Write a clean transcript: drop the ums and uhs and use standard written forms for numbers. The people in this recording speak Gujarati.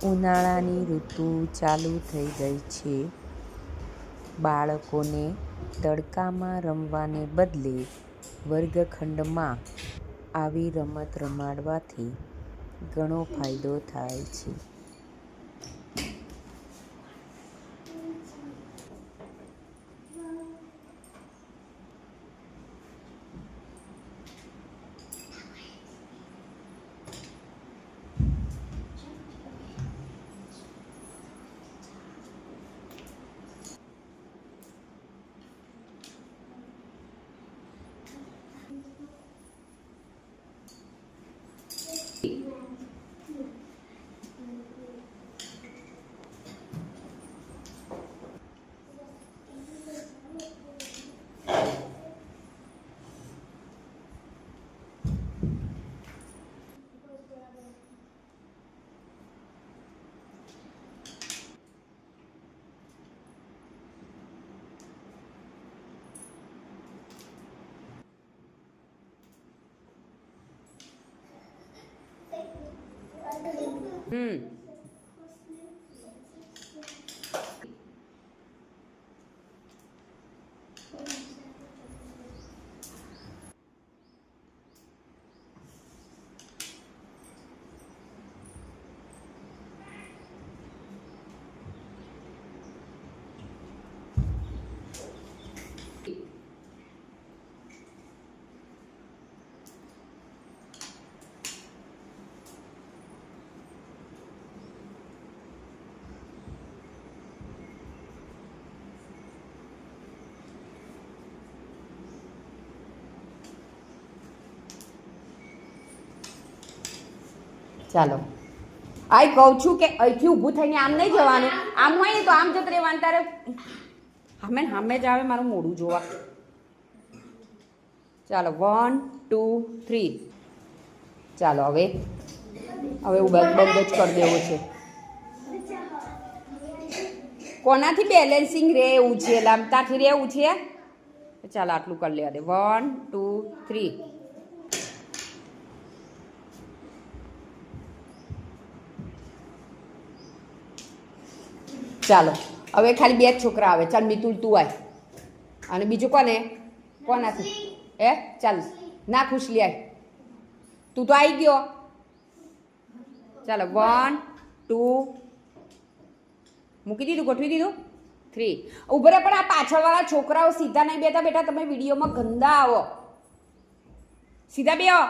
ઉનાળાની ઋતુ ચાલુ થઈ ગઈ છે. બાળકોને તડકામાં રમવાને બદલે વર્ગખંડમાં આવી રમત રમાડવાથી ઘણો ફાયદો થાય છે. ચાલો આ કહું છું કે અહીંથી ઊભું થઈને આમ નહીં જવાનું, આમ હોય ને તો આમ જતું રહેવાનું. તારે સામે જ આવે, મારું મોઢું જોવા. ચાલો 1 2 3. ચાલો હવે બંધ જ કરી દેવો છે. કોનાથી બેલેન્સિંગ રહે એવું છે, લાંબતાથી રહેવું છે. ચાલો આટલું કરી લેવા દે. 1 2 3. ચાલો હવે ખાલી 2 જ છોકરા આવે. ચાલ મિતુલ તું આય, અને બીજું કોનાથી ચાલ ના ખુશલી આય, તું તો આવી ગયો. ચાલો 1 2 મૂકી દીધું, ગોઠવી દીધું. 3 ઉભો રહે. પણ આ પાછળવાળા છોકરાઓ સીધા નહીં બેઠા, તમે વિડીયોમાં ગંદા આવો. સીધા બેહો.